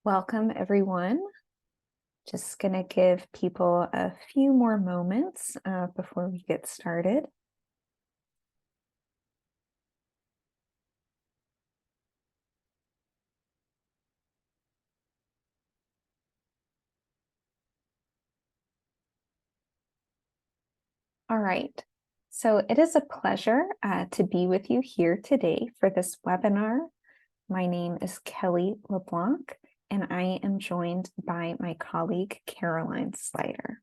Welcome, everyone. Just going to give people a few more moments before we get started. All right, so it is a pleasure to be with you here today for this webinar. My name is Kelly LeBlanc, and I am joined by my colleague, Caroline Slider.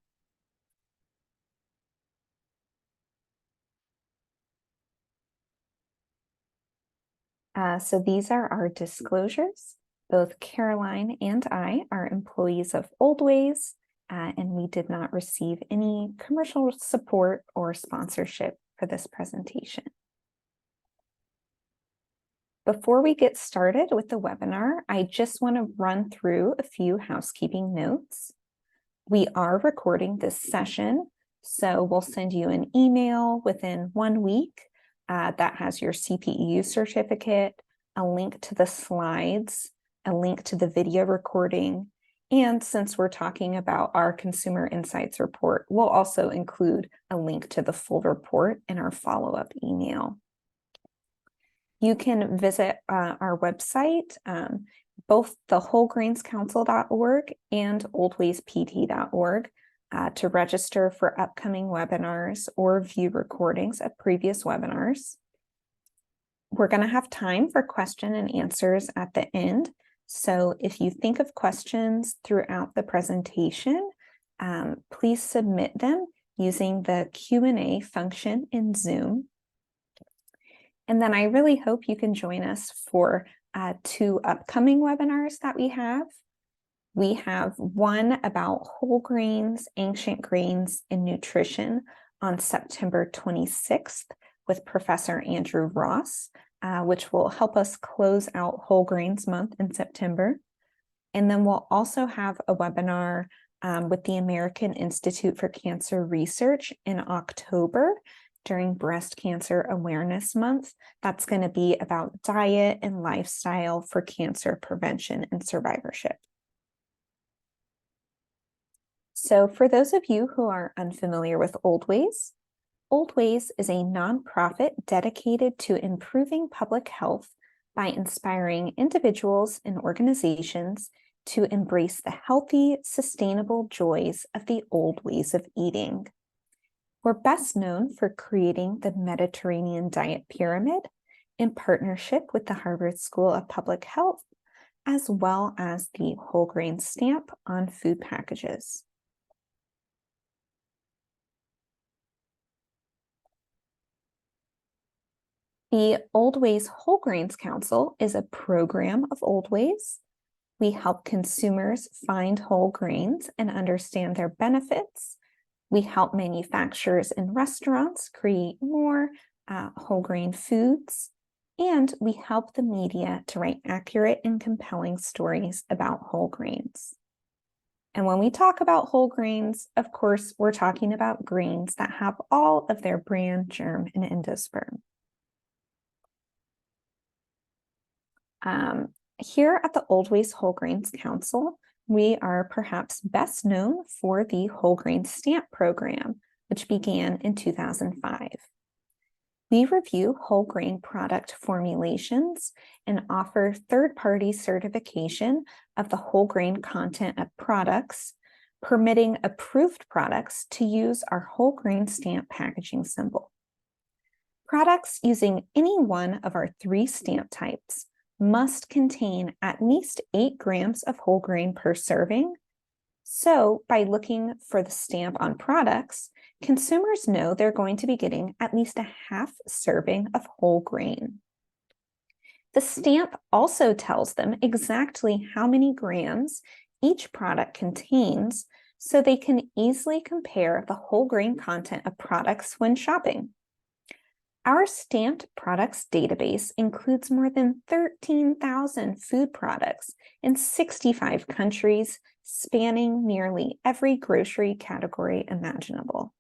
So these are our disclosures. Both Caroline and I are employees of Oldways, and we did not receive any commercial support or sponsorship for this presentation. Before we get started with the webinar, I just want to run through a few housekeeping notes. We are recording this session, so we'll send you an email within 1 week that has your CPEU certificate, a link to the slides, a link to the video recording, and since we're talking about our Consumer Insights report, we'll also include a link to the full report in our follow-up email. You can visit our website, both the wholegrainscouncil.org and oldwayspt.org to register for upcoming webinars or view recordings of previous webinars. We're going to have time for question and answers at the end. So if you think of questions throughout the presentation, please submit them using the Q&A function in Zoom. And then I really hope you can join us for 2 upcoming webinars that we have. We have one about whole grains, ancient grains, and nutrition on September 26th with Professor Andrew Ross, which will help us close out Whole Grains Month in September. And then we'll also have a webinar with the American Institute for Cancer Research in October during Breast Cancer Awareness Month. That's going to be about diet and lifestyle for cancer prevention and survivorship. So for those of you who are unfamiliar with Oldways, Oldways is a nonprofit dedicated to improving public health by inspiring individuals and organizations to embrace the healthy, sustainable joys of the old ways of eating. We're best known for creating the Mediterranean Diet Pyramid in partnership with the Harvard School of Public Health, as well as the whole grain stamp on food packages. The Oldways Whole Grains Council is a program of Oldways. We help consumers find whole grains and understand their benefits. We help manufacturers and restaurants create more whole grain foods, and we help the media to write accurate and compelling stories about whole grains. And when we talk about whole grains, of course, we're talking about grains that have all of their bran, germ, and endosperm. Here at the Oldways Whole Grains Council, we are perhaps best known for the Whole Grain Stamp program, which began in 2005. We review whole grain product formulations and offer third-party certification of the whole grain content of products, permitting approved products to use our whole grain stamp packaging symbol. Products using any one of our 3 stamp types must contain at least 8 grams of whole grain per serving. So by looking for the stamp on products, consumers know they're going to be getting at least a half serving of whole grain. The stamp also tells them exactly how many grams each product contains, so they can easily compare the whole grain content of products when shopping. Our stamped products database includes more than 13,000 food products in 65 countries, spanning nearly every grocery category imaginable.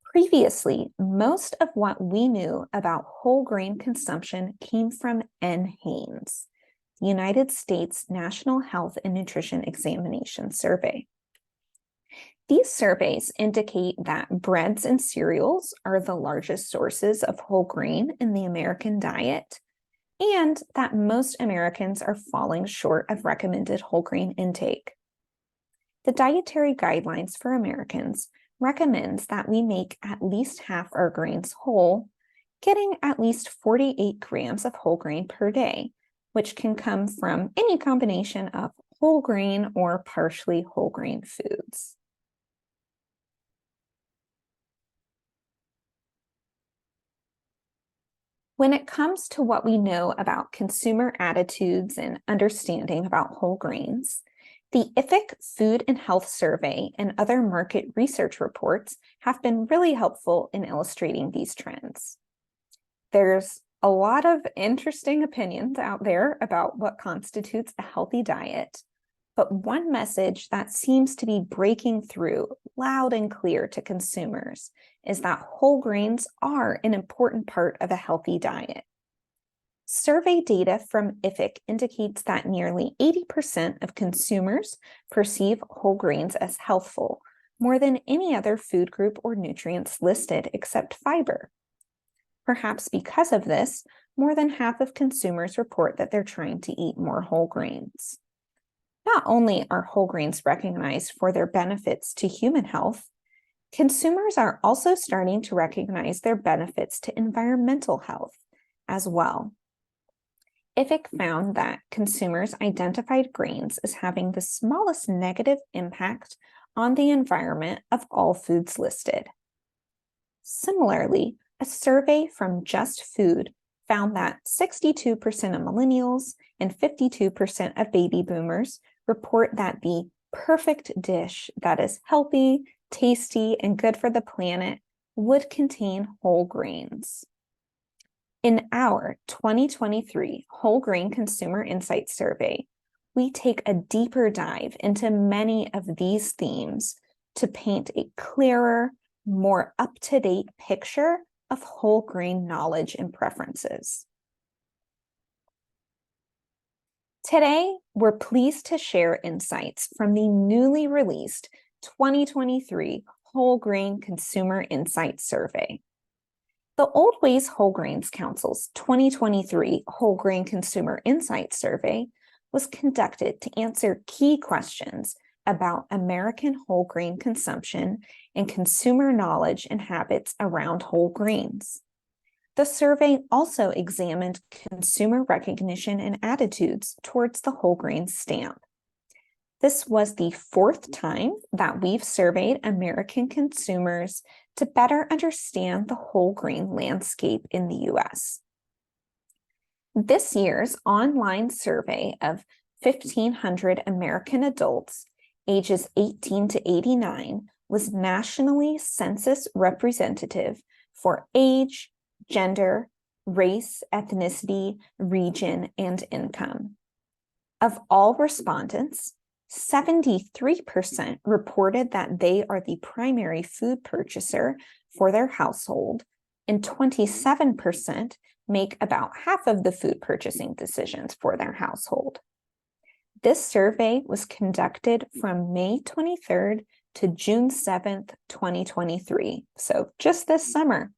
Previously, most of what we knew about whole grain consumption came from N. Haynes. the United States National Health and Nutrition Examination Survey. These surveys indicate that breads and cereals are the largest sources of whole grain in the American diet, and that most Americans are falling short of recommended whole grain intake. The Dietary Guidelines for Americans recommends that we make at least half our grains whole, getting at least 48 grams of whole grain per day, which can come from any combination of whole grain or partially whole grain foods. When it comes to what we know about consumer attitudes and understanding about whole grains, the IFIC Food and Health Survey and other market research reports have been really helpful in illustrating these trends. There's a lot of interesting opinions out there about what constitutes a healthy diet, but one message that seems to be breaking through loud and clear to consumers is that whole grains are an important part of a healthy diet. Survey data from IFIC indicates that nearly 80% of consumers perceive whole grains as healthful, more than any other food group or nutrients listed except fiber. Perhaps because of this, more than half of consumers report that they're trying to eat more whole grains. Not only are whole grains recognized for their benefits to human health, consumers are also starting to recognize their benefits to environmental health as well. IFIC found that consumers identified grains as having the smallest negative impact on the environment of all foods listed. Similarly, a survey from Just Food found that 62% of millennials and 52% of baby boomers report that the perfect dish that is healthy, tasty, and good for the planet would contain whole grains. In our 2023 Whole Grain Consumer Insight Survey, we take a deeper dive into many of these themes to paint a clearer, more up-to-date picture of whole grain knowledge and preferences. Today, we're pleased to share insights from the newly released 2023 Whole Grain Consumer Insight Survey. The Oldways Whole Grains Council's 2023 Whole Grain Consumer Insight Survey was conducted to answer key questions about American whole grain consumption and consumer knowledge and habits around whole grains. The survey also examined consumer recognition and attitudes towards the whole grain stamp. This was the fourth time that we've surveyed American consumers to better understand the whole grain landscape in the U.S. This year's online survey of 1,500 American adults ages 18 to 89 was nationally census representative for age, gender, race, ethnicity, region, and income. Of all respondents, 73% reported that they are the primary food purchaser for their household, and 27% make about half of the food purchasing decisions for their household. This survey was conducted from May 23rd to June 7th, 2023, so just this summer.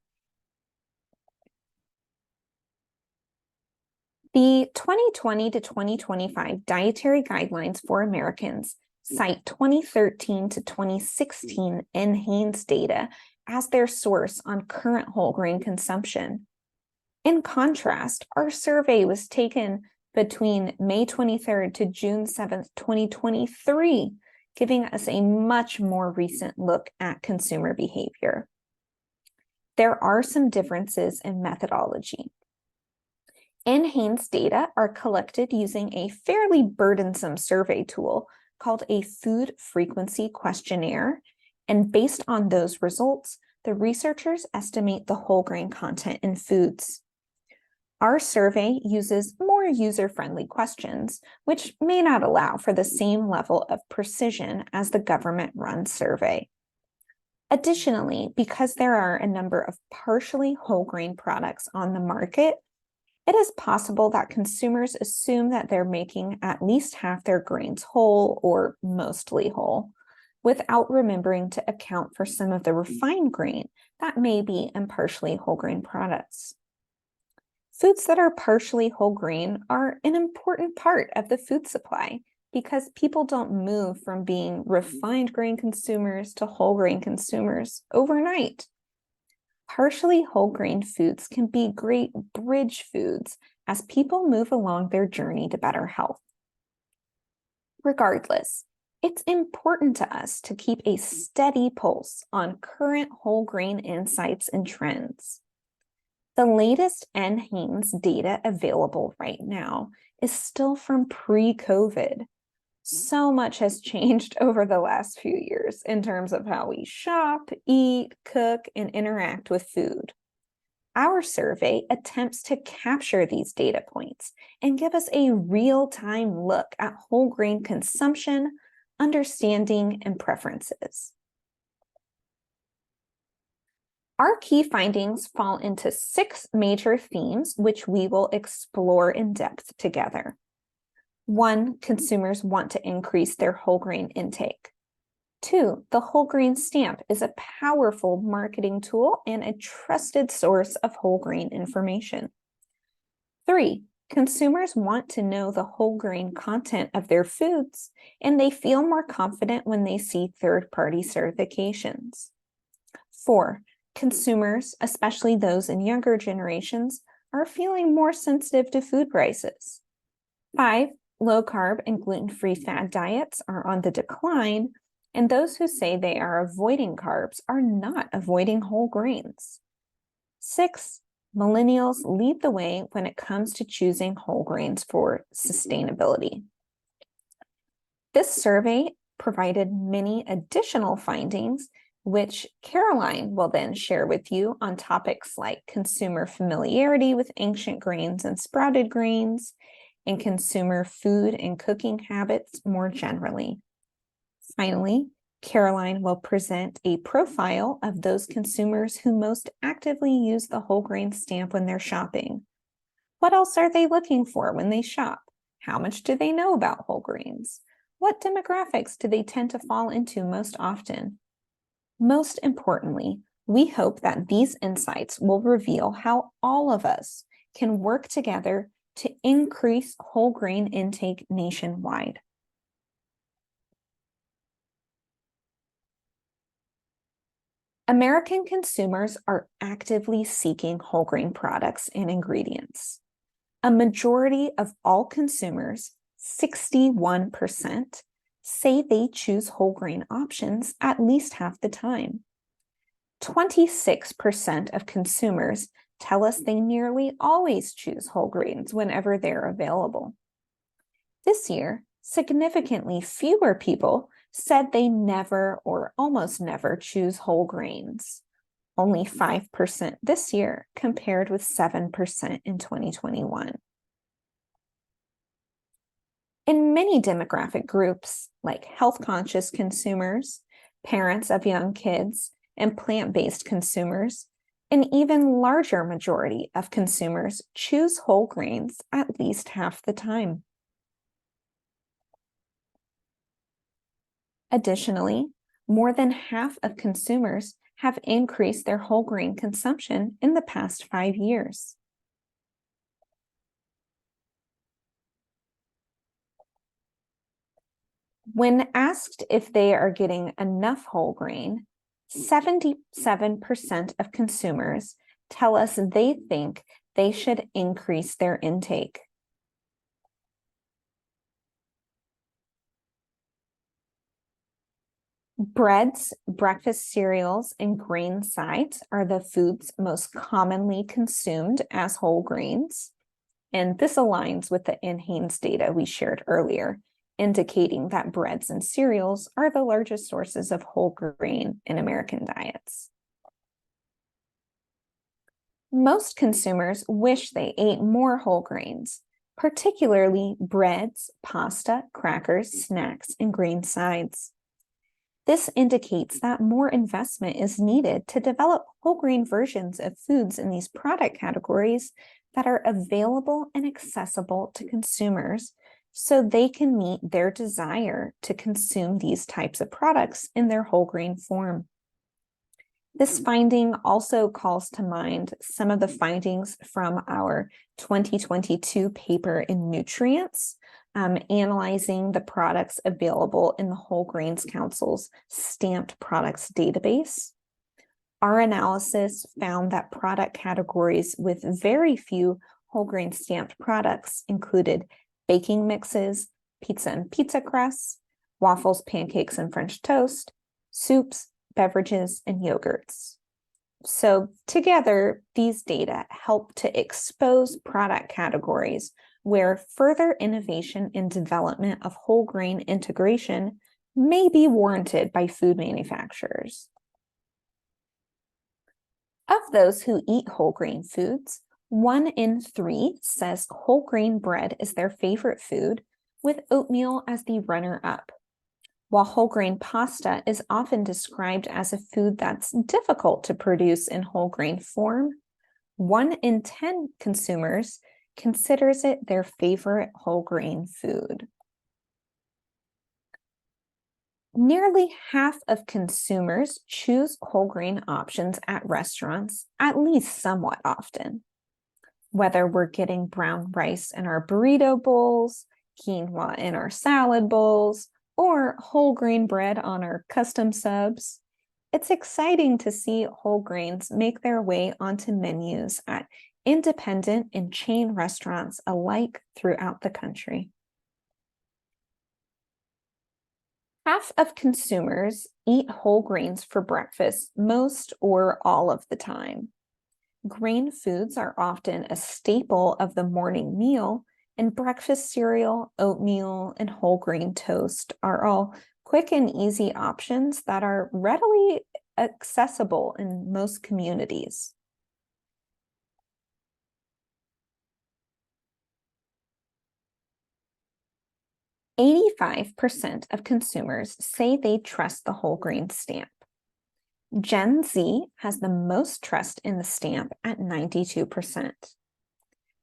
The 2020 to 2025 Dietary Guidelines for Americans cite 2013 to 2016 NHANES data as their source on current whole grain consumption. In contrast, our survey was taken between May 23rd to June 7th, 2023, giving us a much more recent look at consumer behavior. There are some differences in methodology. NHANES data are collected using a fairly burdensome survey tool called a food frequency questionnaire, and based on those results, the researchers estimate the whole grain content in foods. Our survey uses more user-friendly questions, which may not allow for the same level of precision as the government-run survey. Additionally, because there are a number of partially whole grain products on the market, It is possible that consumers assume that they're making at least half their grains whole or mostly whole, without remembering to account for some of the refined grain that may be in partially whole grain products. Foods that are partially whole grain are an important part of the food supply because people don't move from being refined grain consumers to whole grain consumers overnight. Partially whole grain foods can be great bridge foods as people move along their journey to better health. Regardless, it's important to us to keep a steady pulse on current whole grain insights and trends. The latest NHANES data available right now is still from pre-COVID. So much has changed over the last few years in terms of how we shop, eat, cook, and interact with food. Our survey attempts to capture these data points and give us a real-time look at whole grain consumption, understanding, and preferences. Our key findings fall into 6 major themes, which we will explore in depth together. 1, consumers want to increase their whole grain intake. 2, the whole grain stamp is a powerful marketing tool and a trusted source of whole grain information. 3, consumers want to know the whole grain content of their foods, and they feel more confident when they see third-party certifications. 4, consumers, especially those in younger generations, are feeling more sensitive to food prices. 5, low-carb and gluten-free fad diets are on the decline, and those who say they are avoiding carbs are not avoiding whole grains. 6, millennials lead the way when it comes to choosing whole grains for sustainability. This survey provided many additional findings, which Caroline will then share with you on topics like consumer familiarity with ancient grains and sprouted grains, and consumer food and cooking habits more generally. Finally, Caroline will present a profile of those consumers who most actively use the whole grain stamp when they're shopping. What else are they looking for when they shop? How much do they know about whole grains? What demographics do they tend to fall into most often? Most importantly, we hope that these insights will reveal how all of us can work together to increase whole grain intake nationwide. American consumers are actively seeking whole grain products and ingredients. A majority of all consumers, 61%, say they choose whole grain options at least half the time. 26% of consumers tell us they nearly always choose whole grains whenever they're available. This year, significantly fewer people said they never or almost never choose whole grains. Only 5% this year, compared with 7% in 2021. In many demographic groups, like health-conscious consumers, parents of young kids, and plant-based consumers, an even larger majority of consumers choose whole grains at least half the time. Additionally, more than half of consumers have increased their whole grain consumption in the past 5 years. When asked if they are getting enough whole grain, 77% of consumers tell us they think they should increase their intake. Breads, breakfast cereals, and grain sides are the foods most commonly consumed as whole grains. And this aligns with the NHANES data we shared earlier, indicating that breads and cereals are the largest sources of whole grain in American diets. Most consumers wish they ate more whole grains, particularly breads, pasta, crackers, snacks, and grain sides. This indicates that more investment is needed to develop whole grain versions of foods in these product categories that are available and accessible to consumers so they can meet their desire to consume these types of products in their whole grain form. This finding also calls to mind some of the findings from our 2022 paper in Nutrients, analyzing the products available in the Whole Grains Council's stamped products database. Our analysis found that product categories with very few whole grain stamped products included baking mixes, pizza and pizza crusts, waffles, pancakes, and French toast, soups, beverages, and yogurts. So together, these data help to expose product categories where further innovation and development of whole grain integration may be warranted by food manufacturers. Of those who eat whole grain foods, 1 in 3 says whole grain bread is their favorite food, with oatmeal as the runner-up. While whole grain pasta is often described as a food that's difficult to produce in whole grain form, 1 in 10 consumers considers it their favorite whole grain food. Nearly half of consumers choose whole grain options at restaurants at least somewhat often. Whether we're getting brown rice in our burrito bowls, quinoa in our salad bowls, or whole grain bread on our custom subs, it's exciting to see whole grains make their way onto menus at independent and chain restaurants alike throughout the country. Half of consumers eat whole grains for breakfast most or all of the time. Grain foods are often a staple of the morning meal, and breakfast cereal, oatmeal, and whole grain toast are all quick and easy options that are readily accessible in most communities. "85% of consumers say they trust the whole grain stamp. Gen Z has the most trust in the stamp at 92%.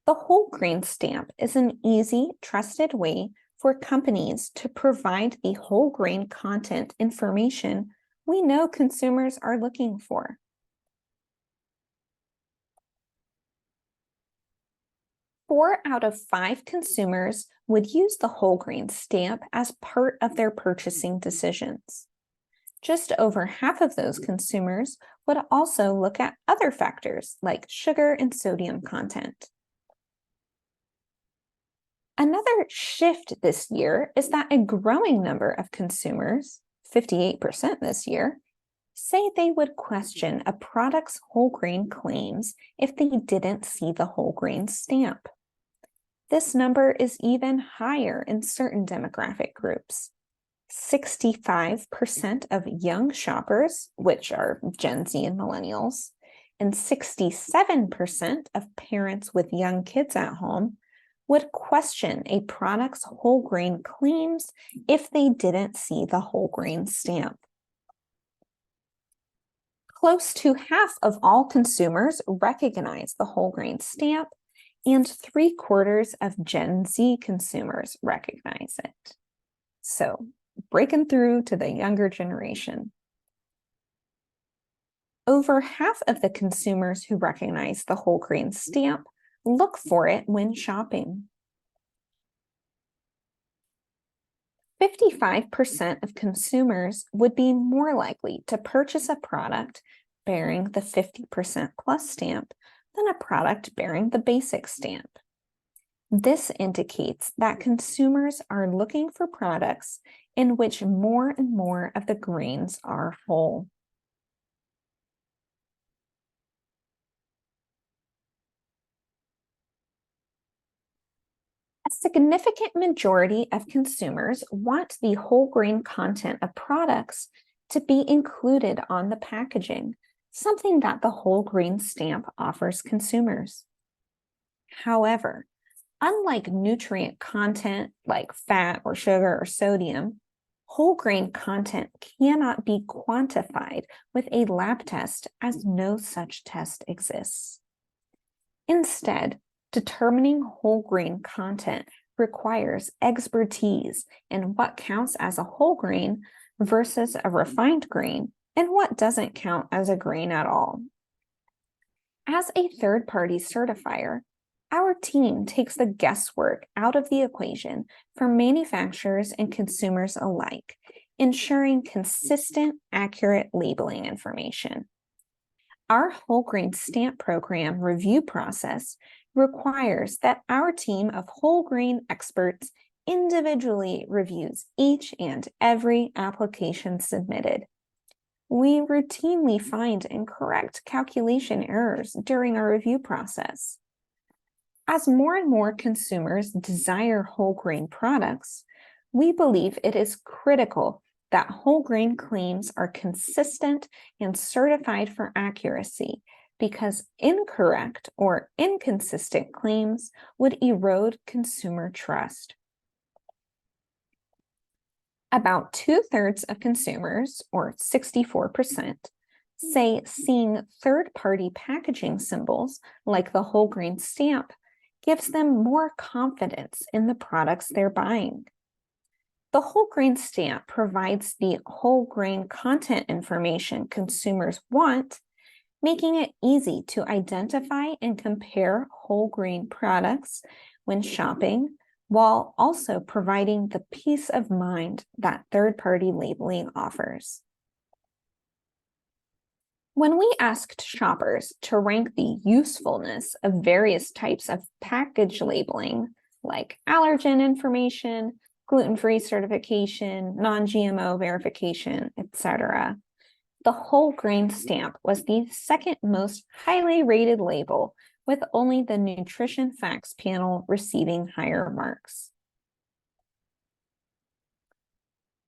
The whole grain stamp is an easy, trusted way for companies to provide the whole grain content information we know consumers are looking for. Four out of 5 consumers would use the whole grain stamp as part of their purchasing decisions. Just over half of those consumers would also look at other factors like sugar and sodium content. Another shift this year is that a growing number of consumers, 58% this year, say they would question a product's whole grain claims if they didn't see the whole grain stamp. This number is even higher in certain demographic groups. 65% of young shoppers, which are Gen Z and millennials, and 67% of parents with young kids at home would question a product's whole grain claims if they didn't see the whole grain stamp. Close to half of all consumers recognize the whole grain stamp, and 3/4 of Gen Z consumers recognize it. So, breaking through to the younger generation. Over half of the consumers who recognize the whole grain stamp look for it when shopping. 55% of consumers would be more likely to purchase a product bearing the 50% plus stamp than a product bearing the basic stamp. This indicates that consumers are looking for products in which more and more of the grains are whole. A significant majority of consumers want the whole grain content of products to be included on the packaging, something that the whole grain stamp offers consumers. However, unlike nutrient content like fat or sugar or sodium, whole grain content cannot be quantified with a lab test, as no such test exists. Instead, Determining whole grain content requires expertise in what counts as a whole grain versus a refined grain and what doesn't count as a grain at all. As a third-party certifier, our team takes the guesswork out of the equation for manufacturers and consumers alike, ensuring consistent, accurate labeling information. Our whole grain stamp program review process requires that our team of whole grain experts individually reviews each and every application submitted. We routinely find incorrect calculation errors during our review process. As more and more consumers desire whole grain products, we believe it is critical that whole grain claims are consistent and certified for accuracy, because incorrect or inconsistent claims would erode consumer trust. About 2/3 of consumers, or 64%, say seeing third-party packaging symbols like the whole grain stamp gives them more confidence in the products they're buying. The whole grain stamp provides the whole grain content information consumers want, making it easy to identify and compare whole grain products when shopping, while also providing the peace of mind that third-party labeling offers. When we asked shoppers to rank the usefulness of various types of package labeling, like allergen information, gluten-free certification, non-GMO verification, etc., the whole grain stamp was the second most highly rated label, with only the nutrition facts panel receiving higher marks.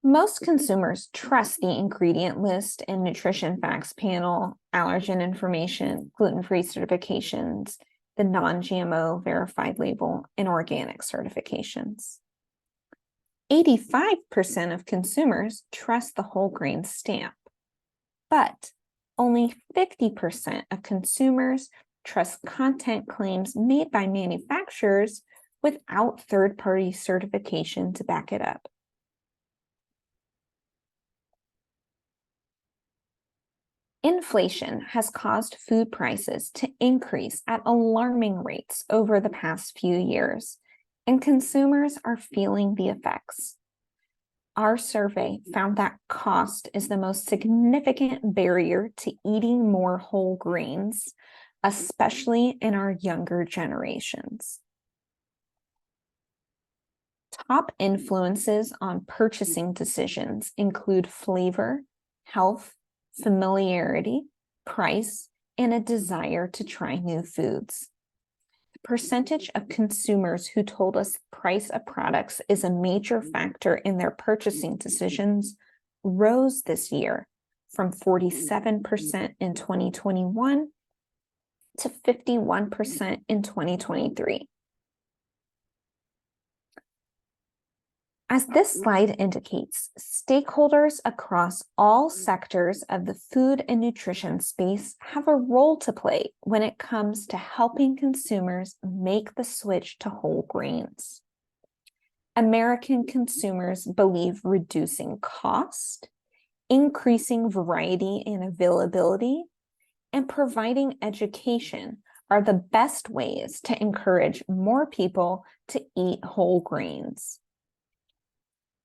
Most consumers trust the ingredient list and nutrition facts panel, allergen information, gluten-free certifications, the non-GMO verified label, and organic certifications. 85% of consumers trust the whole grain stamp, but only 50% of consumers trust content claims made by manufacturers without third-party certification to back it up. Inflation has caused food prices to increase at alarming rates over the past few years, and consumers are feeling the effects. Our survey found that cost is the most significant barrier to eating more whole grains, especially in our younger generations. Top influences on purchasing decisions include flavor, health, familiarity, price, and a desire to try new foods. The percentage of consumers who told us the price of products is a major factor in their purchasing decisions rose this year from 47% in 2021 to 51% in 2023. As this slide indicates, stakeholders across all sectors of the food and nutrition space have a role to play when it comes to helping consumers make the switch to whole grains. American consumers believe reducing cost, increasing variety and availability, and providing education are the best ways to encourage more people to eat whole grains.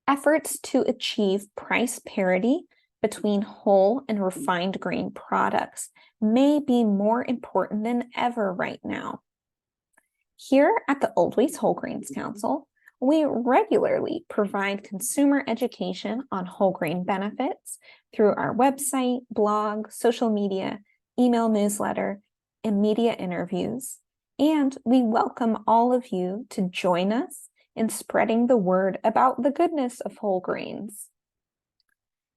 Efforts to achieve price parity between whole and refined grain products may be more important than ever right now. Here at the Oldways Whole Grains Council, we regularly provide consumer education on whole grain benefits through our website, blog, social media, email newsletter, and media interviews, and we welcome all of you to join us in spreading the word about the goodness of whole grains.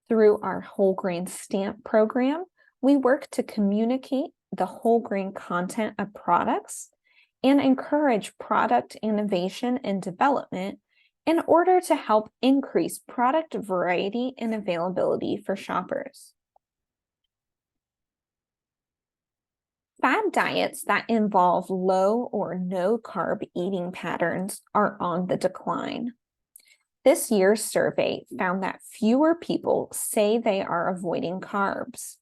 Through our whole grain stamp program, we work to communicate the whole grain content of products and encourage product innovation and development in order to help increase product variety and availability for shoppers. Fad diets that involve low or no carb eating patterns are on the decline. This year's survey found that fewer people say they are avoiding carbs,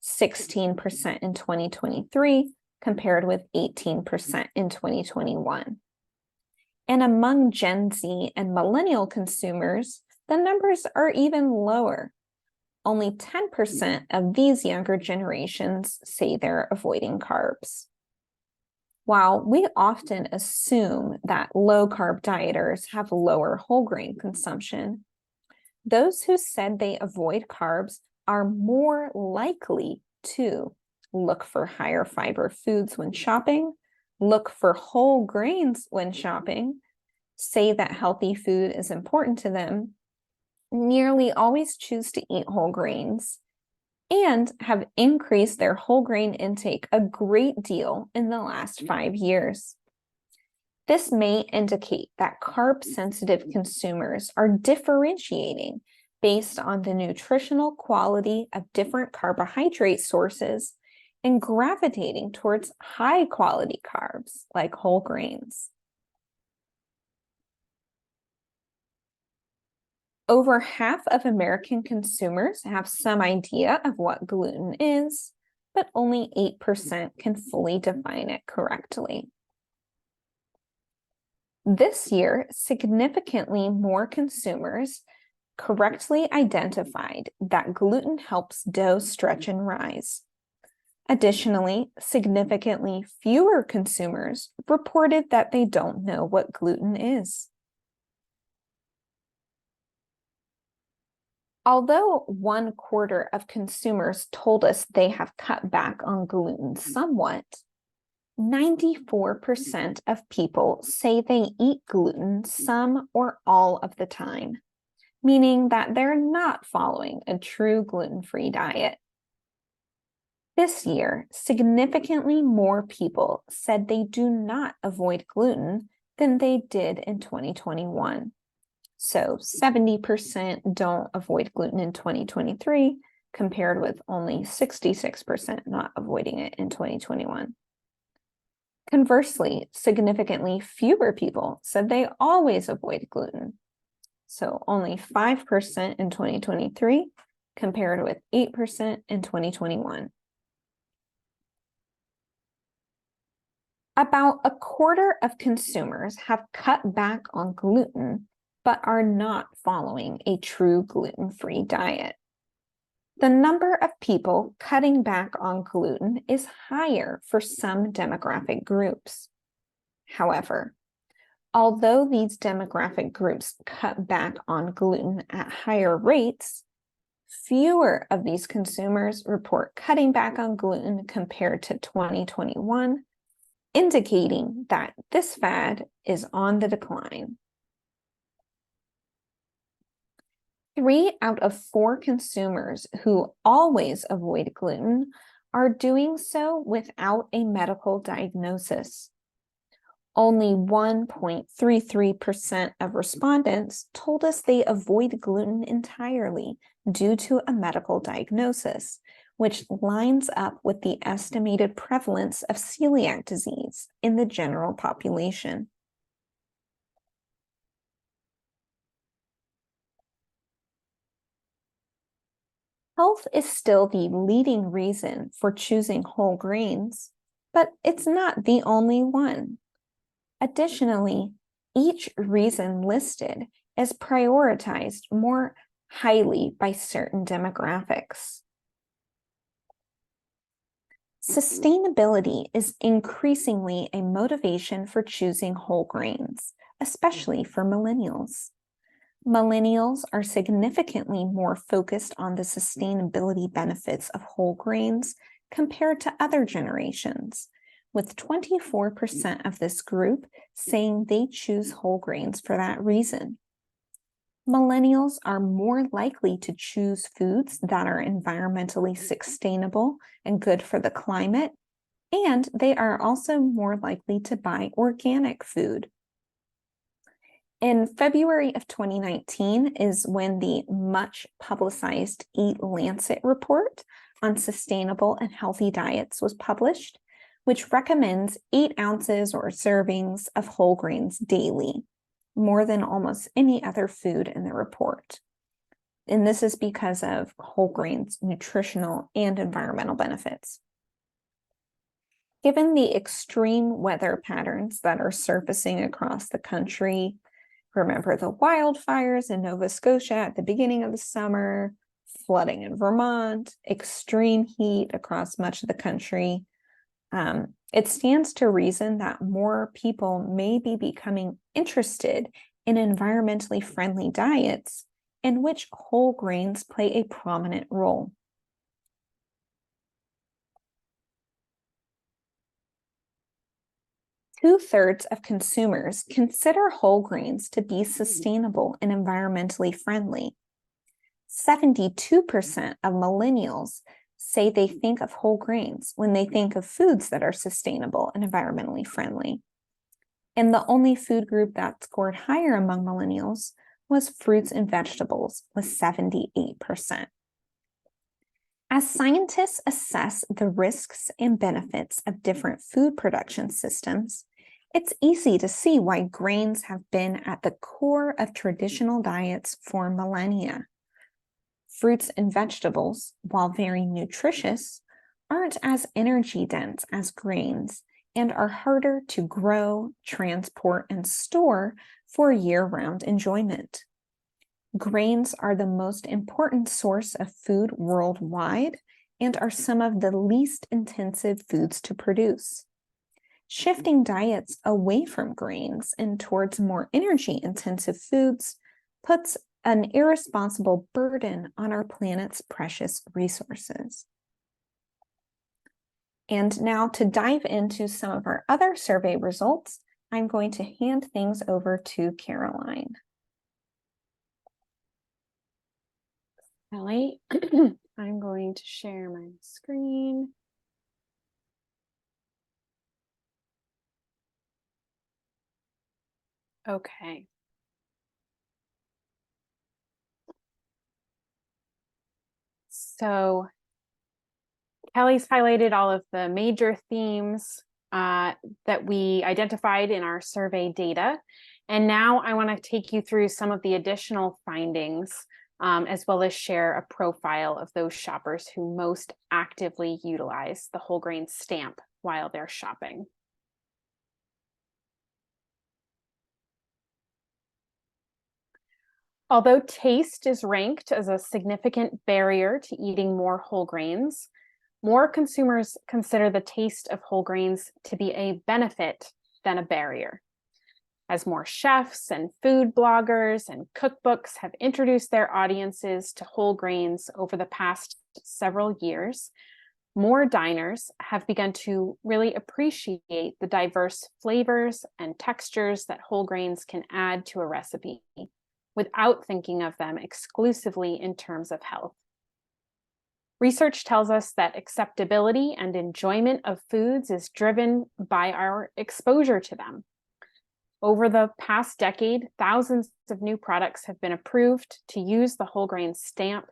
16% in 2023 compared with 18% in 2021. And among Gen Z and millennial consumers, the numbers are even lower. Only 10% of these younger generations say they're avoiding carbs. While we often assume that low-carb dieters have lower whole grain consumption, those who said they avoid carbs are more likely to look for higher fiber foods when shopping, look for whole grains when shopping, say that healthy food is important to them, nearly always choose to eat whole grains, and have increased their whole grain intake a great deal in the last 5 years. This may indicate that carb-sensitive consumers are differentiating based on the nutritional quality of different carbohydrate sources and gravitating towards high-quality carbs like whole grains. Over half of American consumers have some idea of what gluten is, but only 8% can fully define it correctly. This year, significantly more consumers correctly identified that gluten helps dough stretch and rise. Additionally, significantly fewer consumers reported that they don't know what gluten is. Although 1/4 of consumers told us they have cut back on gluten somewhat, 94% of people say they eat gluten some or all of the time, meaning that they're not following a true gluten-free diet. This year, significantly more people said they do not avoid gluten than they did in 2021. So 70% don't avoid gluten in 2023, compared with only 66% not avoiding it in 2021. Conversely, significantly fewer people said they always avoid gluten. So only 5% in 2023, compared with 8% in 2021. About 1/4 of consumers have cut back on gluten, but are not following a true gluten-free diet. The number of people cutting back on gluten is higher for some demographic groups. However, although these demographic groups cut back on gluten at higher rates, fewer of these consumers report cutting back on gluten compared to 2021, indicating that this fad is on the decline. 3 out of 4 consumers who always avoid gluten are doing so without a medical diagnosis. Only 1.33% of respondents told us they avoid gluten entirely due to a medical diagnosis, which lines up with the estimated prevalence of celiac disease in the general population. Health is still the leading reason for choosing whole grains, but it's not the only one. Additionally, each reason listed is prioritized more highly by certain demographics. Sustainability is increasingly a motivation for choosing whole grains, especially for millennials. Millennials are significantly more focused on the sustainability benefits of whole grains compared to other generations, with 24% of this group saying they choose whole grains for that reason. Millennials are more likely to choose foods that are environmentally sustainable and good for the climate, and they are also more likely to buy organic food. In February of 2019 is when the much publicized Eat Lancet report on sustainable and healthy diets was published, which recommends 8 ounces or servings of whole grains daily, more than almost any other food in the report. And this is because of whole grains' nutritional and environmental benefits. Given the extreme weather patterns that are surfacing across the country, remember the wildfires in Nova Scotia at the beginning of the summer, flooding in Vermont, extreme heat across much of the country, it stands to reason that more people may be becoming interested in environmentally friendly diets in which whole grains play a prominent role. Two-thirds of consumers consider whole grains to be sustainable and environmentally friendly. 72% of millennials say they think of whole grains when they think of foods that are sustainable and environmentally friendly. And the only food group that scored higher among millennials was fruits and vegetables, with 78%. As scientists assess the risks and benefits of different food production systems, it's easy to see why grains have been at the core of traditional diets for millennia. Fruits and vegetables, while very nutritious, aren't as energy dense as grains and are harder to grow, transport, and store for year-round enjoyment. Grains are the most important source of food worldwide and are some of the least intensive foods to produce. Shifting diets away from grains and towards more energy-intensive foods puts an irresponsible burden on our planet's precious resources. And now to dive into some of our other survey results, I'm going to hand things over to Caroline. Kelly, I'm going to share my screen. Okay. So Kelly's highlighted all of the major themes that we identified in our survey data. And now I want to take you through some of the additional findings, as well as share a profile of those shoppers who most actively utilize the whole grain stamp while they're shopping. Although taste is ranked as a significant barrier to eating more whole grains, more consumers consider the taste of whole grains to be a benefit than a barrier. As more chefs and food bloggers and cookbooks have introduced their audiences to whole grains over the past several years, more diners have begun to really appreciate the diverse flavors and textures that whole grains can add to a recipe, without thinking of them exclusively in terms of health. Research tells us that acceptability and enjoyment of foods is driven by our exposure to them. Over the past decade, thousands of new products have been approved to use the whole grain stamp,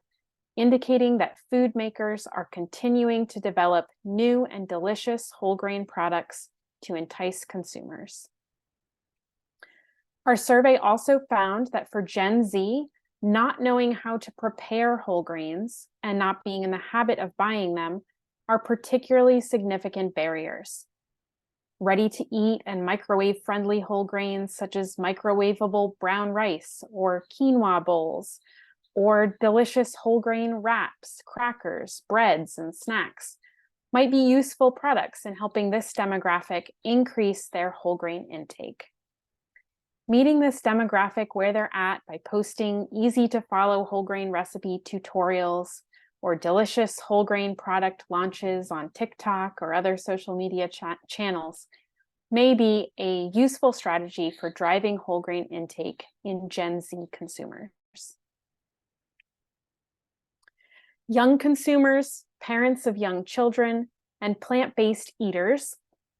indicating that food makers are continuing to develop new and delicious whole grain products to entice consumers. Our survey also found that for Gen Z, not knowing how to prepare whole grains and not being in the habit of buying them are particularly significant barriers. Ready-to-eat and microwave-friendly whole grains such as microwavable brown rice or quinoa bowls, or delicious whole grain wraps, crackers, breads, and snacks might be useful products in helping this demographic increase their whole grain intake. Meeting this demographic where they're at by posting easy-to-follow whole grain recipe tutorials or delicious whole grain product launches on TikTok or other social media channels may be a useful strategy for driving whole grain intake in Gen Z consumers. Young consumers, parents of young children, and plant-based eaters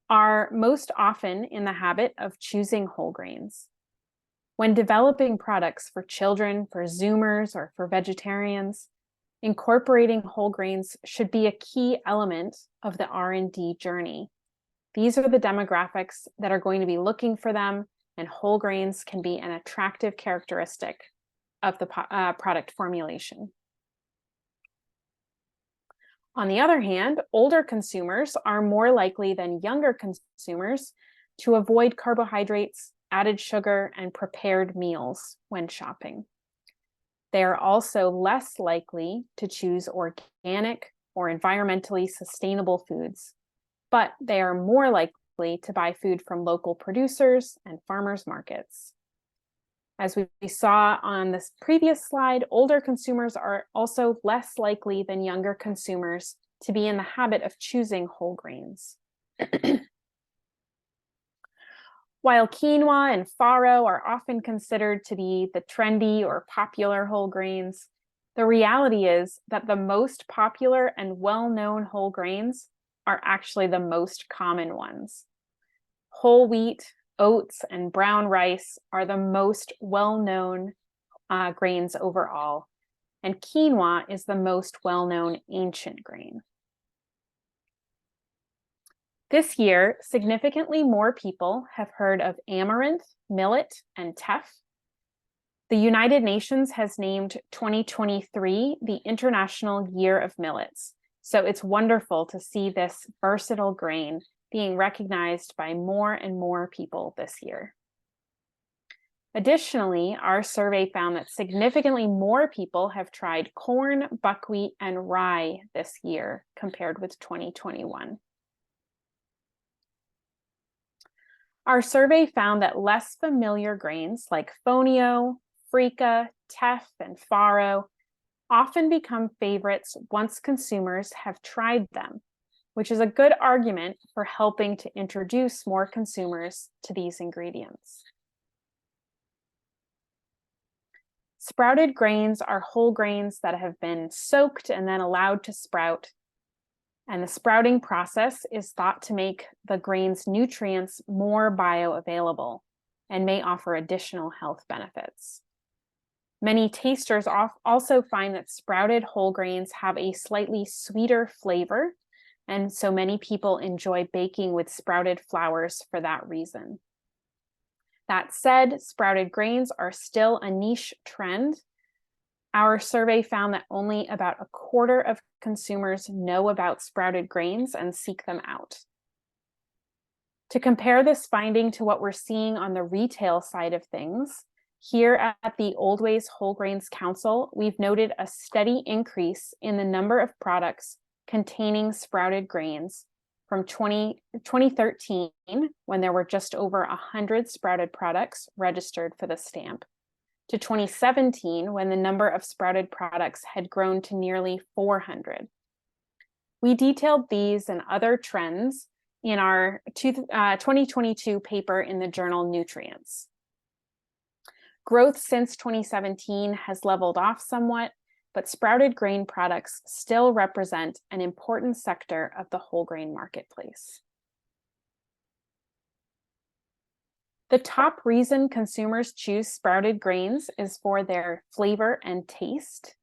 are most often in the habit of choosing whole grains. When developing products for children, for Zoomers, or for vegetarians, incorporating whole grains should be a key element of the R&D journey, These are the demographics that are going to be looking for them, and whole grains can be an attractive characteristic of the product formulation. On the other hand, older consumers are more likely than younger consumers to avoid carbohydrates, added sugar, and prepared meals when shopping. They are also less likely to choose organic or environmentally sustainable foods, but they are more likely to buy food from local producers and farmers markets. As we saw on this previous slide, older consumers are also less likely than younger consumers to be in the habit of choosing whole grains. While quinoa and farro are often considered to be the trendy or popular whole grains, the reality is that the most popular and well-known whole grains are actually the most common ones. Whole wheat, oats, and brown rice are the most well-known grains overall, and quinoa is the most well-known ancient grain. This year, significantly more people have heard of amaranth, millet, and teff. The United Nations has named 2023 the International Year of Millets, so it's wonderful to see this versatile grain being recognized by more and more people this year. Additionally, our survey found that significantly more people have tried corn, buckwheat, and rye this year compared with 2021. Our survey found that less familiar grains like fonio, freekeh, teff, and farro often become favorites once consumers have tried them, which is a good argument for helping to introduce more consumers to these ingredients. Sprouted grains are whole grains that have been soaked and then allowed to sprout. And the sprouting process is thought to make the grain's nutrients more bioavailable and may offer additional health benefits. Many tasters also find that sprouted whole grains have a slightly sweeter flavor, and so many people enjoy baking with sprouted flours for that reason. That said, sprouted grains are still a niche trend. Our survey found that only about a quarter of consumers know about sprouted grains and seek them out. To compare this finding to what we're seeing on the retail side of things, here at the Oldways Whole Grains Council, we've noted a steady increase in the number of products containing sprouted grains from 2013, when there were just over 100 sprouted products registered for the stamp, to 2017, when the number of sprouted products had grown to nearly 400. We detailed these and other trends in our 2022 paper in the journal Nutrients. Growth since 2017 has leveled off somewhat, but sprouted grain products still represent an important sector of the whole grain marketplace. The top reason consumers choose sprouted grains is for their flavor and taste.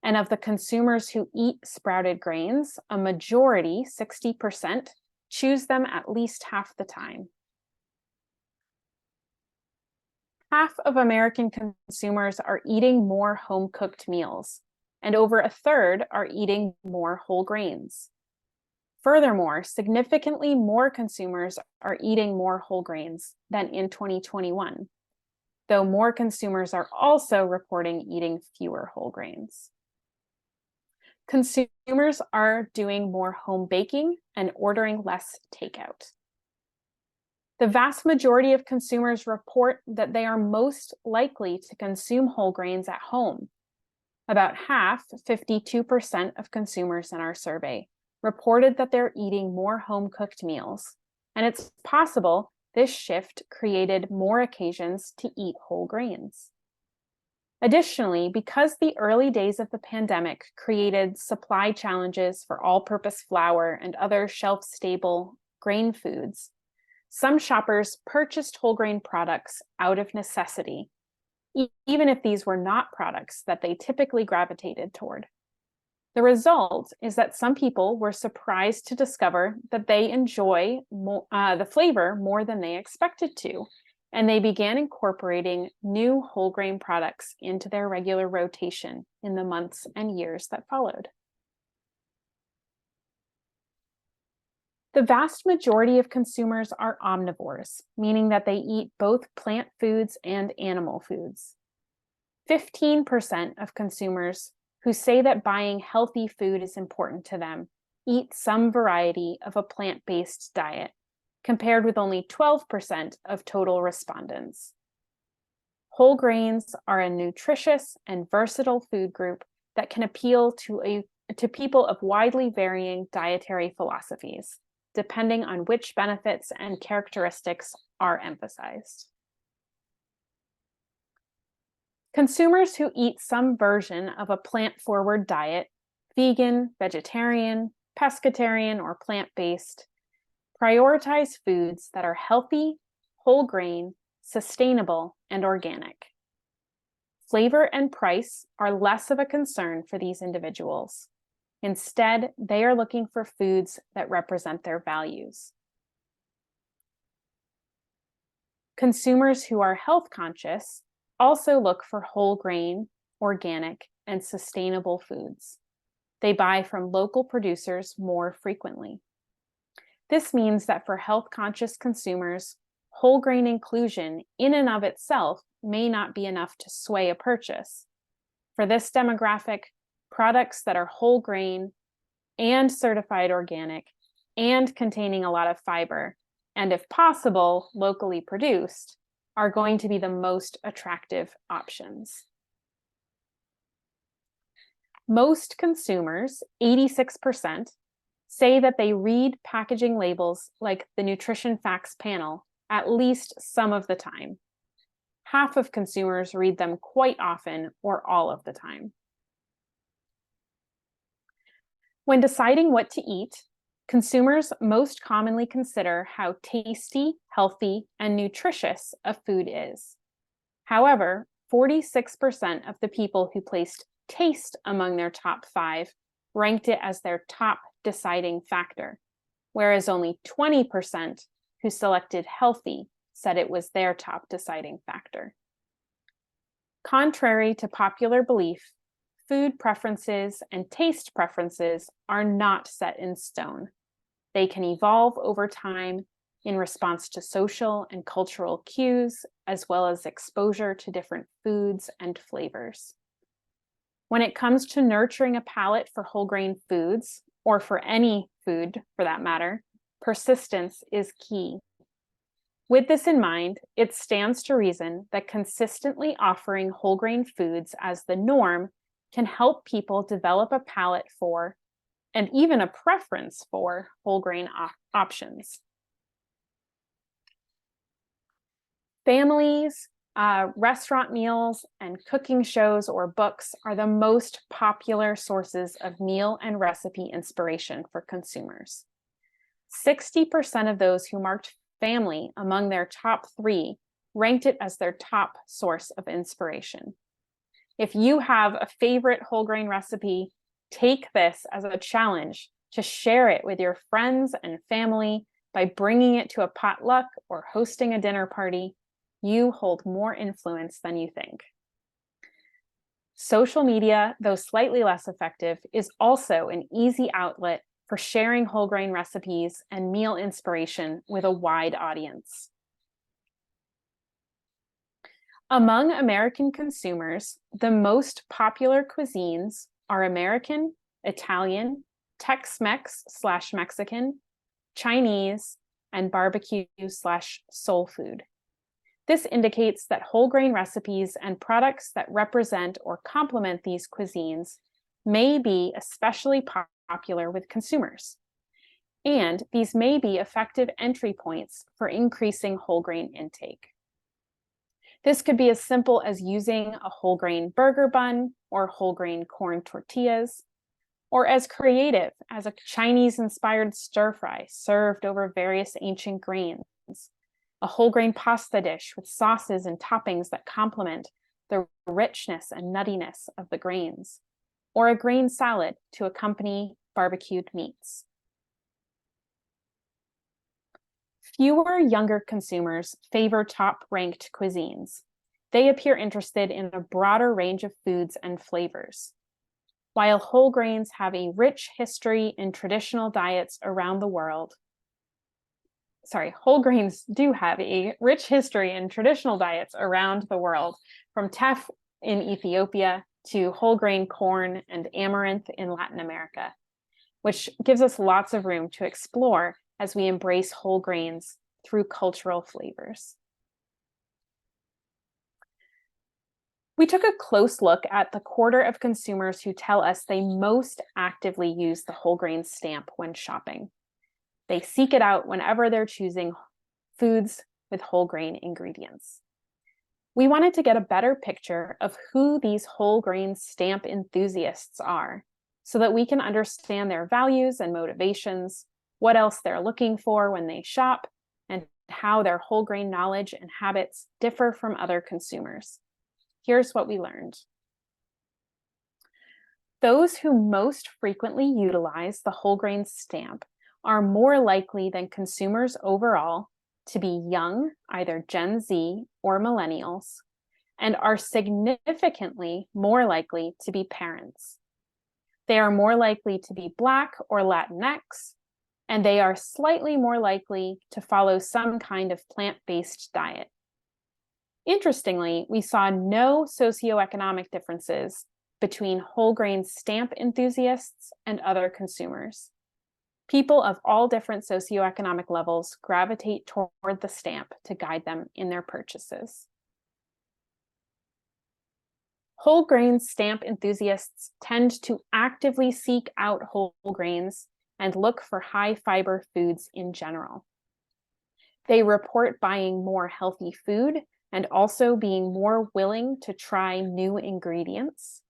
And of the consumers who eat sprouted grains, a majority, 60%, choose them at least half the time. Half of American consumers are eating more home-cooked meals, and over a third are eating more whole grains. Furthermore, significantly more consumers are eating more whole grains than in 2021, though more consumers are also reporting eating fewer whole grains. Consumers are doing more home baking and ordering less takeout. The vast majority of consumers report that they are most likely to consume whole grains at home. About half, 52% of consumers in our survey, reported that they're eating more home-cooked meals, and it's possible this shift created more occasions to eat whole grains. Additionally, because the early days of the pandemic created supply challenges for all-purpose flour and other shelf-stable grain foods, some shoppers purchased whole grain products out of necessity, even if these were not products that they typically gravitated toward. The result is that some people were surprised to discover that they enjoy the flavor more than they expected to, and they began incorporating new whole grain products into their regular rotation in the months and years that followed. The vast majority of consumers are omnivores, meaning that they eat both plant foods and animal foods. 15% of consumers who say that buying healthy food is important to them eat some variety of a plant-based diet, compared with only 12% of total respondents. Whole grains are a nutritious and versatile food group that can appeal to people of widely varying dietary philosophies, depending on which benefits and characteristics are emphasized. Consumers who eat some version of a plant-forward diet, vegan, vegetarian, pescatarian, or plant-based, prioritize foods that are healthy, whole grain, sustainable, and organic. Flavor and price are less of a concern for these individuals. Instead, they are looking for foods that represent their values. Consumers who are health conscious also look for whole grain, organic, and sustainable foods. They buy from local producers more frequently. This means that for health-conscious consumers, whole grain inclusion in and of itself may not be enough to sway a purchase. For this demographic, products that are whole grain and certified organic and containing a lot of fiber, and if possible, locally produced, are going to be the most attractive options. Most consumers, 86%, say that they read packaging labels like the nutrition facts panel at least some of the time. Half of consumers read them quite often or all of the time. When deciding what to eat, consumers most commonly consider how tasty, healthy, and nutritious a food is. However, 46% of the people who placed taste among their top 5 ranked it as their top deciding factor, whereas only 20% who selected healthy said it was their top deciding factor. Contrary to popular belief, food preferences and taste preferences are not set in stone. They can evolve over time in response to social and cultural cues, as well as exposure to different foods and flavors. When it comes to nurturing a palate for whole grain foods, or for any food for that matter, persistence is key. With this in mind, it stands to reason that consistently offering whole grain foods as the norm can help people develop a palate for, and even a preference for, whole grain options. Families, restaurant meals, and cooking shows or books are the most popular sources of meal and recipe inspiration for consumers. 60% of those who marked family among their top 3 ranked it as their top source of inspiration. If you have a favorite whole grain recipe, take this as a challenge to share it with your friends and family by bringing it to a potluck or hosting a dinner party. You hold more influence than you think. Social media, though slightly less effective, is also an easy outlet for sharing whole grain recipes and meal inspiration with a wide audience. Among American consumers, the most popular cuisines are American, Italian, Tex-Mex/Mexican, Chinese, and barbecue/soul food. This indicates that whole grain recipes and products that represent or complement these cuisines may be especially popular with consumers. And these may be effective entry points for increasing whole grain intake. This could be as simple as using a whole grain burger bun or whole grain corn tortillas, or as creative as a Chinese-inspired stir-fry served over various ancient grains, a whole grain pasta dish with sauces and toppings that complement the richness and nuttiness of the grains, or a grain salad to accompany barbecued meats. Fewer younger consumers favor top-ranked cuisines. They appear interested in a broader range of foods and flavors. While whole grains have a rich history in traditional diets around the world, whole grains do have a rich history in traditional diets around the world, from teff in Ethiopia to whole grain corn and amaranth in Latin America, which gives us lots of room to explore as we embrace whole grains through cultural flavors. We took a close look at the quarter of consumers who tell us they most actively use the whole grain stamp when shopping. They seek it out whenever they're choosing foods with whole grain ingredients. We wanted to get a better picture of who these whole grain stamp enthusiasts are, so that we can understand their values and motivations, what else they're looking for when they shop, and how their whole grain knowledge and habits differ from other consumers. Here's what we learned. Those who most frequently utilize the whole grain stamp are more likely than consumers overall to be young, either Gen Z or millennials, and are significantly more likely to be parents. They are more likely to be Black or Latinx, and they are slightly more likely to follow some kind of plant-based diet. Interestingly, we saw no socioeconomic differences between whole grain stamp enthusiasts and other consumers. People of all different socioeconomic levels gravitate toward the stamp to guide them in their purchases. Whole grain stamp enthusiasts tend to actively seek out whole grains and look for high fiber foods in general. They report buying more healthy food and also being more willing to try new ingredients.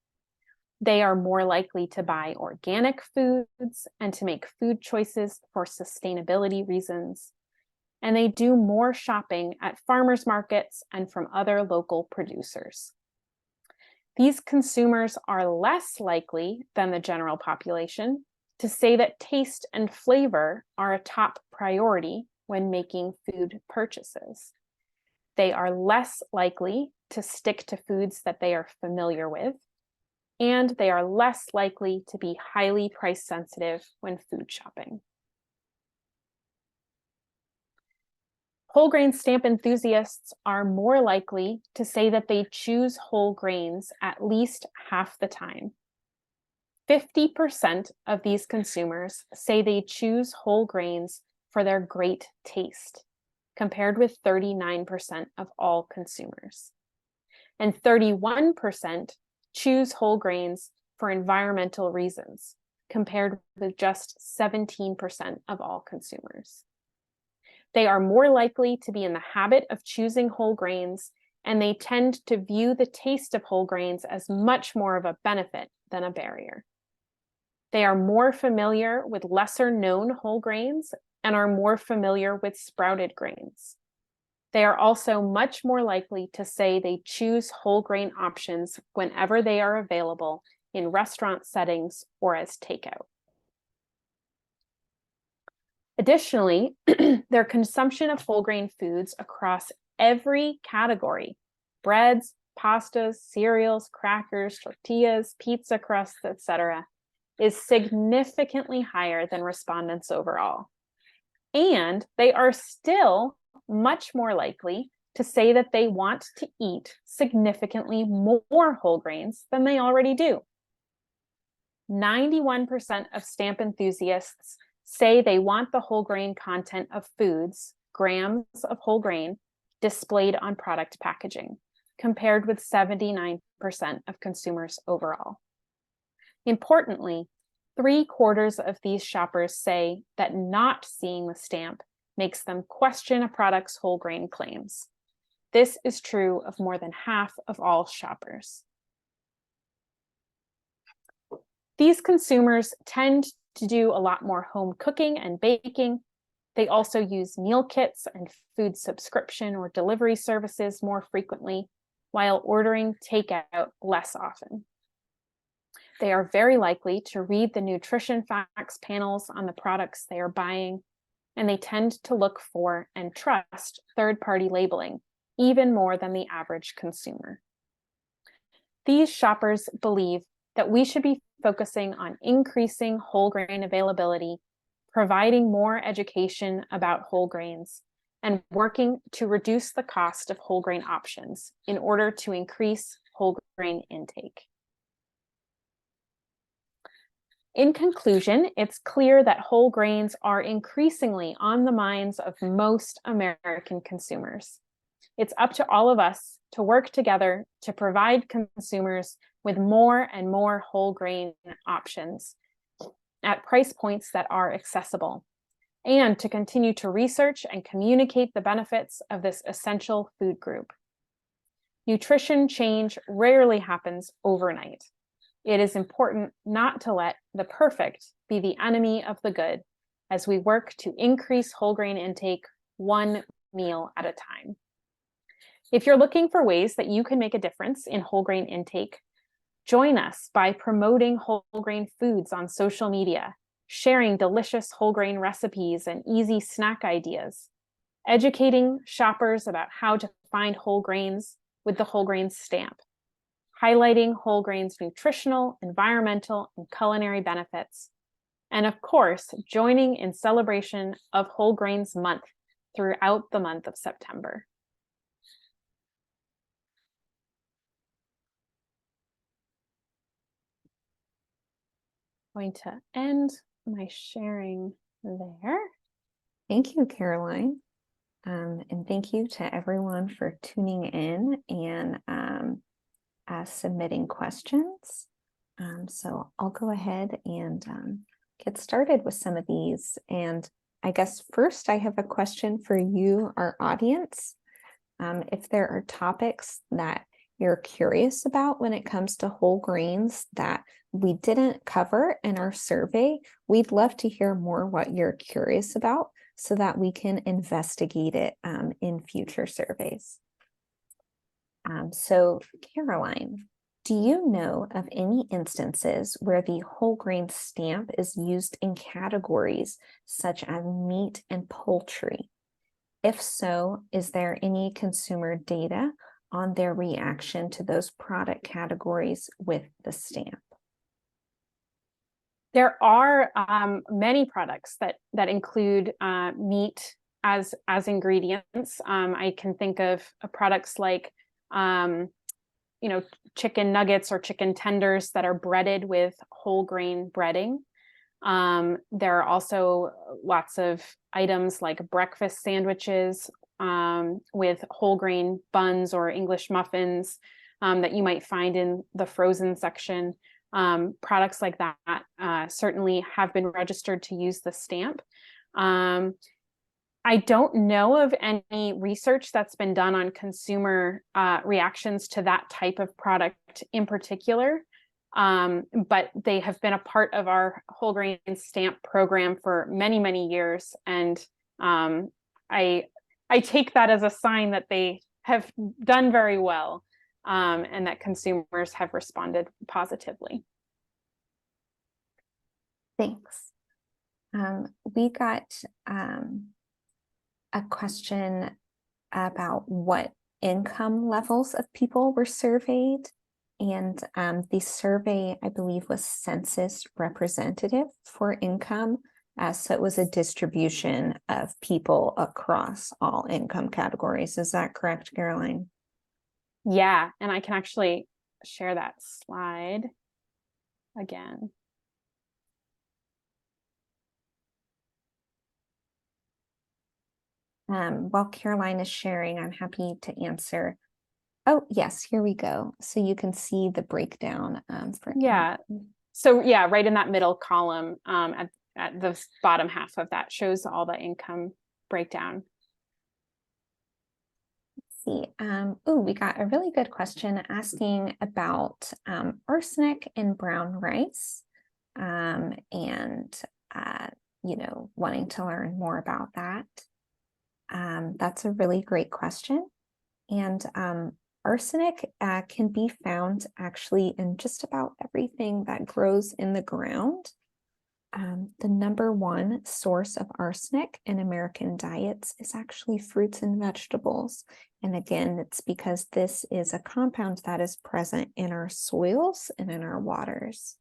They are more likely to buy organic foods and to make food choices for sustainability reasons. And they do more shopping at farmers markets and from other local producers. These consumers are less likely than the general population to say that taste and flavor are a top priority when making food purchases. They are less likely to stick to foods that they are familiar with, and they are less likely to be highly price sensitive when food shopping. Whole grain stamp enthusiasts are more likely to say that they choose whole grains at least half the time. 50% of these consumers say they choose whole grains for their great taste, compared with 39% of all consumers. And 31% choose whole grains for environmental reasons, compared with just 17% of all consumers. They are more likely to be in the habit of choosing whole grains, and they tend to view the taste of whole grains as much more of a benefit than a barrier. They are more familiar with lesser known whole grains and are more familiar with sprouted grains. They are also much more likely to say they choose whole grain options whenever they are available in restaurant settings or as takeout. Additionally, their consumption of whole grain foods across every category, breads, pastas, cereals, crackers, tortillas, pizza crusts, etc., is significantly higher than respondents overall. And they are still much more likely to say that they want to eat significantly more whole grains than they already do. 91% of stamp enthusiasts say they want the whole grain content of foods, grams of whole grain, displayed on product packaging, compared with 79% of consumers overall. Importantly, 3/4 of these shoppers say that not seeing the stamp makes them question a product's whole grain claims. This is true of more than half of all shoppers. These consumers tend to do a lot more home cooking and baking. They also use meal kits and food subscription or delivery services more frequently, while ordering takeout less often. They are very likely to read the nutrition facts panels on the products they are buying, and they tend to look for and trust third-party labeling even more than the average consumer. These shoppers believe that we should be focusing on increasing whole grain availability, providing more education about whole grains, and working to reduce the cost of whole grain options in order to increase whole grain intake. In conclusion, it's clear that whole grains are increasingly on the minds of most American consumers. It's up to all of us to work together to provide consumers with more and more whole grain options at price points that are accessible, and to continue to research and communicate the benefits of this essential food group. Nutrition change rarely happens overnight. It is important not to let the perfect be the enemy of the good as we work to increase whole grain intake one meal at a time. If you're looking for ways that you can make a difference in whole grain intake, join us by promoting whole grain foods on social media, sharing delicious whole grain recipes and easy snack ideas, educating shoppers about how to find whole grains with the whole grain stamp, highlighting whole grains' nutritional, environmental, and culinary benefits, and of course, joining in celebration of Whole Grains Month throughout the month of September. Going to end my sharing there. Thank you, Caroline. And thank you to everyone for tuning in and submitting questions. So I'll go ahead and get started with some of these. And I guess first I have a question for you, our audience. If there are topics that you're curious about when it comes to whole grains that we didn't cover in our survey, we'd love to hear more what you're curious about so that we can investigate it in future surveys. So Caroline, do you know of any instances where the whole grain stamp is used in categories such as meat and poultry? If so, is there any consumer data on their reaction to those product categories with the stamp? There are many products that include meat as ingredients. I can think of products like chicken nuggets or chicken tenders that are breaded with whole grain breading. There are also lots of items like breakfast sandwiches with whole grain buns or English muffins that you might find in the frozen section. Products like that certainly have been registered to use the stamp. I don't know of any research that's been done on consumer reactions to that type of product in particular, but they have been a part of our whole grain stamp program for many, many years. And I take that as a sign that they have done very well and that consumers have responded positively. Thanks. We got a question about what income levels of people were surveyed. And the survey, I believe, was census-representative for income. So it was a distribution of people across all income categories. Is that correct, Caroline? Yeah, and I can actually share that slide again. While Caroline is sharing, I'm happy to answer. Oh, yes, here we go. So you can see the breakdown for yeah. So yeah, right in that middle column at the bottom half of that shows all the income breakdown. See. Oh, we got a really good question asking about arsenic in brown rice and wanting to learn more about that. That's a really great question. And Arsenic can be found actually in just about everything that grows in the ground. The number one source of arsenic in American diets is actually fruits and vegetables. And again, it's because this is a compound that is present in our soils and in our waters.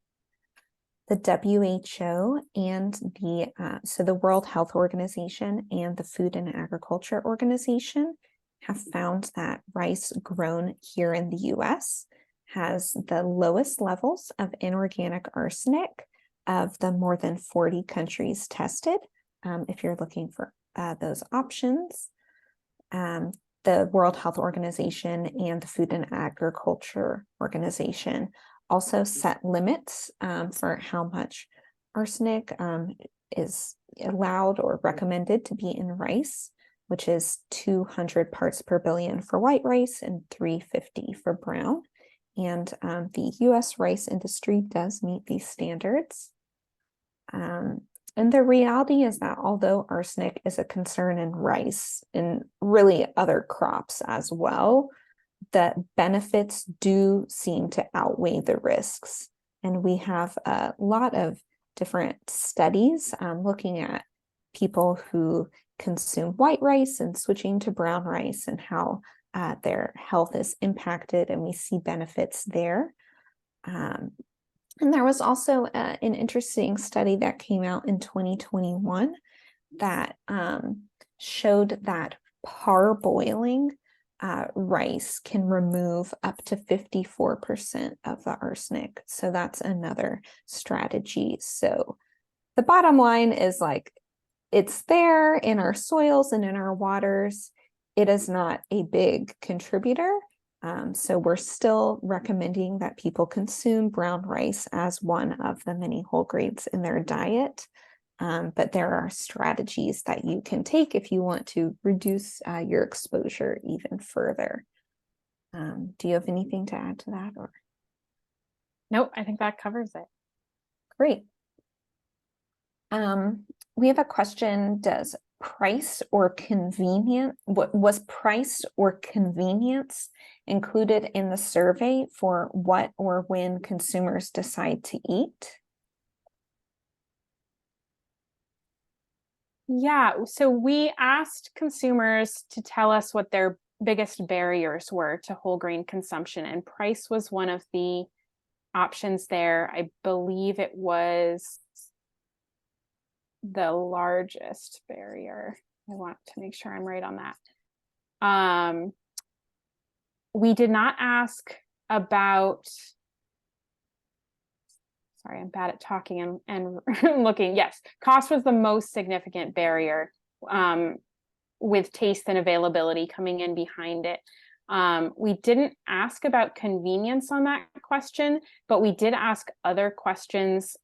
The WHO and the World Health Organization and the Food and Agriculture Organization have found that rice grown here in the US has the lowest levels of inorganic arsenic of the more than 40 countries tested, if you're looking for those options. The World Health Organization and the Food and Agriculture Organization also set limits for how much arsenic is allowed or recommended to be in rice, which is 200 parts per billion for white rice and 350 for brown. And the US rice industry does meet these standards. And the reality is that although arsenic is a concern in rice and really other crops as well, the benefits do seem to outweigh the risks. And we have a lot of different studies looking at people who consume white rice and switching to brown rice and how their health is impacted, and we see benefits there. And there was also an interesting study that came out in 2021 that showed that parboiling rice can remove up to 54% of the arsenic. So that's another strategy. So the bottom line is, like, it's there in our soils and in our waters. It is not a big contributor. So we're still recommending that people consume brown rice as one of the many whole grains in their diet. But there are strategies that you can take if you want to reduce your exposure even further. Do you have anything to add to that? Or? Nope, I think that covers it. Great. We have a question. Does price or convenience, was price or convenience included in the survey for what or when consumers decide to eat? Yeah, so we asked consumers to tell us what their biggest barriers were to whole grain consumption, and price was one of the options there. I believe it was the largest barrier. I want to make sure I'm right on that. We did not ask about, sorry, I'm bad at talking and looking. Yes, cost was the most significant barrier, with taste and availability coming in behind it. We didn't ask about convenience on that question, but we did ask other questions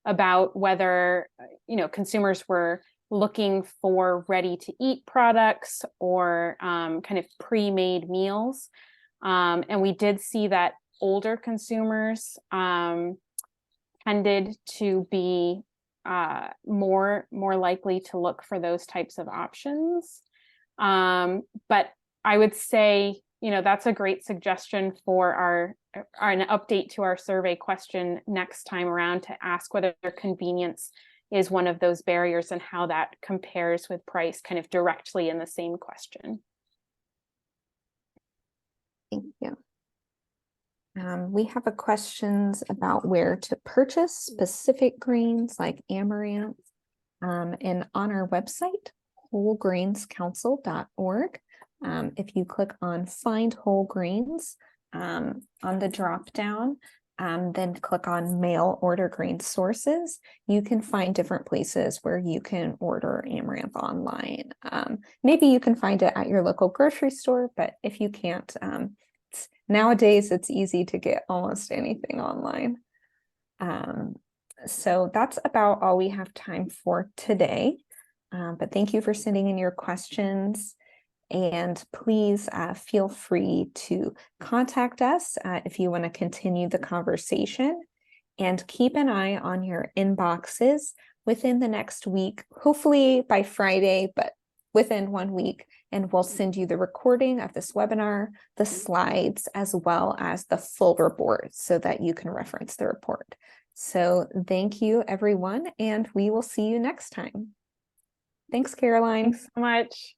about whether, consumers were looking for ready-to-eat products or kind of pre-made meals. And we did see that older consumers tended to be more likely to look for those types of options. But I would say, that's a great suggestion for an update to our survey question next time around, to ask whether convenience is one of those barriers and how that compares with price, kind of directly in the same question. Thank you. We have a questions about where to purchase specific grains like amaranth. And on our website, wholegrainscouncil.org, if you click on Find Whole Grains on the drop down, then click on Mail Order Grain Sources, you can find different places where you can order amaranth online. Maybe you can find it at your local grocery store, but if you can't, nowadays it's easy to get almost anything online. So that's about all we have time for today. But thank you for sending in your questions. And please feel free to contact us if you want to continue the conversation. And keep an eye on your inboxes within the next week, hopefully by Friday, but within 1 week, and we'll send you the recording of this webinar, the slides, as well as the full report so that you can reference the report. So thank you, everyone, and we will see you next time. Thanks, Caroline. Thanks so much.